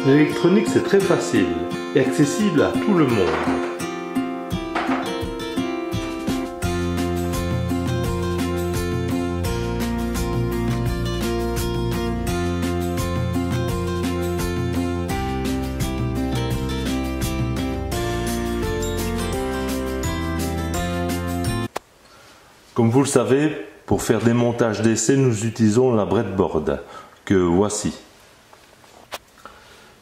L'électronique, c'est très facile et accessible à tout le monde. Comme vous le savez, pour faire des montages d'essai, nous utilisons la breadboard que voici.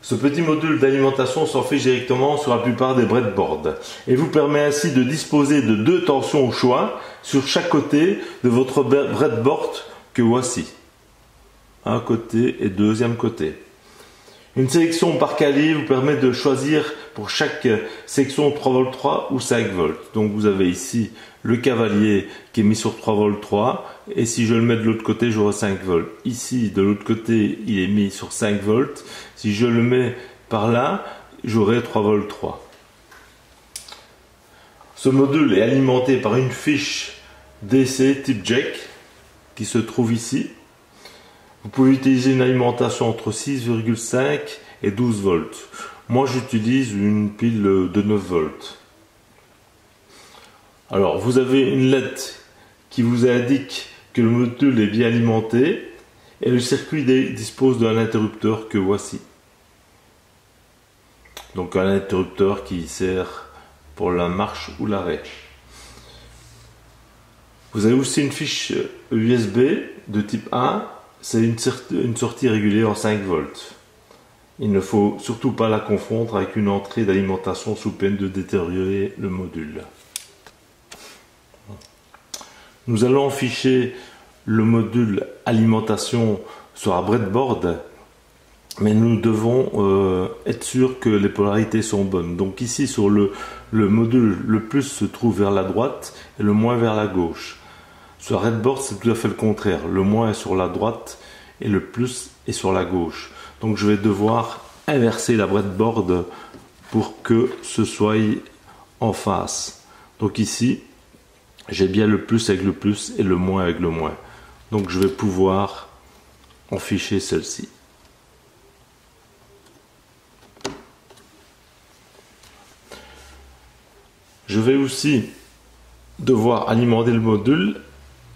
Ce petit module d'alimentation s'affiche directement sur la plupart des breadboards et vous permet ainsi de disposer de 2 tensions au choix sur chaque côté de votre breadboard que voici. Un côté et deuxième côté. Une sélection par calibre vous permet de choisir pour chaque section 3V3 ou 5V. Donc vous avez ici le cavalier qui est mis sur 3V3 et si je le mets de l'autre côté j'aurai 5V. Ici de l'autre côté il est mis sur 5V. Si je le mets par là j'aurai 3V3. Ce module est alimenté par une fiche DC type jack qui se trouve ici. Vous pouvez utiliser une alimentation entre 6,5 et 12 volts. Moi j'utilise une pile de 9 volts. Alors vous avez une LED qui vous indique que le module est bien alimenté et le circuit dispose d'un interrupteur que voici. Donc un interrupteur qui sert pour la marche ou l'arrêt. Vous avez aussi une fiche USB de type A. C'est une sortie régulée en 5 volts. Il ne faut surtout pas la confondre avec une entrée d'alimentation sous peine de détériorer le module. Nous allons afficher le module alimentation sur la breadboard, mais nous devons être sûr que les polarités sont bonnes. Donc ici sur le module, le plus se trouve vers la droite et le moins vers la gauche. Sur la breadboard, c'est tout à fait le contraire. Le moins est sur la droite et le plus est sur la gauche. Donc je vais devoir inverser la breadboard pour que ce soit en face. Donc ici, j'ai bien le plus avec le plus et le moins avec le moins. Donc je vais pouvoir afficher celle-ci. Je vais aussi devoir alimenter le module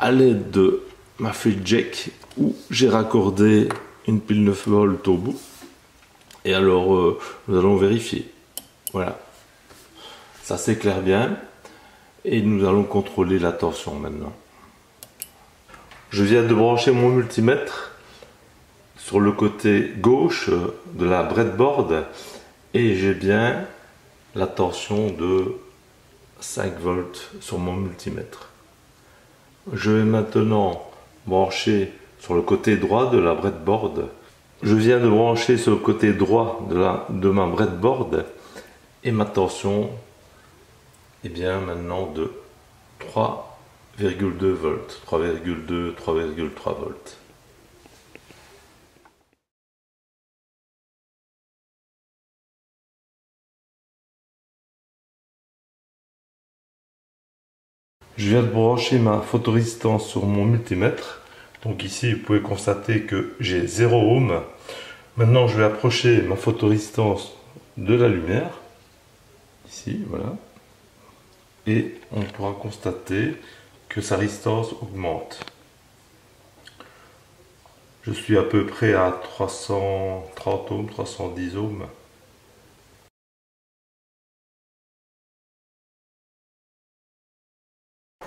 à l'aide de ma file jack où j'ai raccordé une pile 9 volts au bout. Et alors nous allons vérifier. Voilà. Ça s'éclaire bien. Et nous allons contrôler la tension maintenant. Je viens de brancher mon multimètre sur le côté gauche de la breadboard et j'ai bien la tension de 5 volts sur mon multimètre. Je vais maintenant brancher sur le côté droit de la breadboard. Je viens de brancher sur le côté droit de ma breadboard et ma tension est bien maintenant de 3,2 volts, 3,2, 3,3 volts. Je viens de brancher ma photorésistance sur mon multimètre. Donc ici, vous pouvez constater que j'ai 0 ohm. Maintenant, je vais approcher ma photorésistance de la lumière. Ici, voilà. Et on pourra constater que sa résistance augmente. Je suis à peu près à 330 ohms, 310 ohms.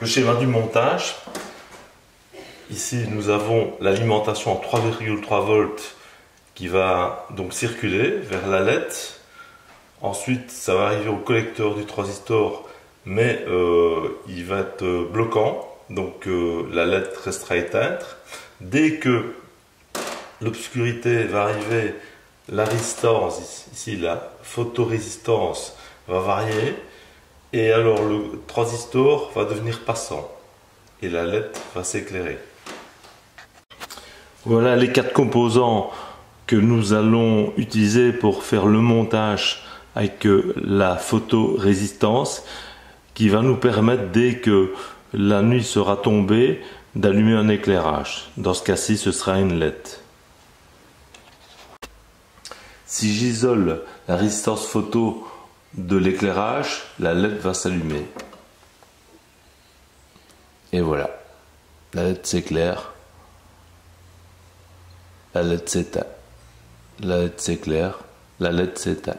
Le schéma du montage. Ici, nous avons l'alimentation en 3,3 volts qui va donc circuler vers la LED. Ensuite, ça va arriver au collecteur du transistor, mais il va être bloquant, donc la LED restera éteinte. Dès que l'obscurité va arriver, la résistance, ici la photorésistance va varier, et alors le transistor va devenir passant, et la LED va s'éclairer. Voilà les 4 composants que nous allons utiliser pour faire le montage avec la photorésistance qui va nous permettre, dès que la nuit sera tombée, d'allumer un éclairage. Dans ce cas-ci, ce sera une LED. Si j'isole la résistance photo de l'éclairage, la LED va s'allumer. Et voilà, la LED s'éclaire, la LED s'éteint, la LED s'éclaire, la LED s'éteint.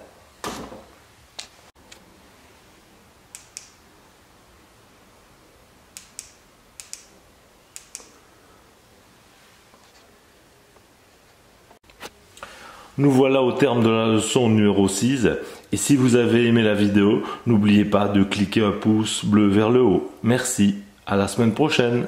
Nous voilà au terme de la leçon numéro 6 et si vous avez aimé la vidéo, n'oubliez pas de cliquer un pouce bleu vers le haut. Merci, à la semaine prochaine.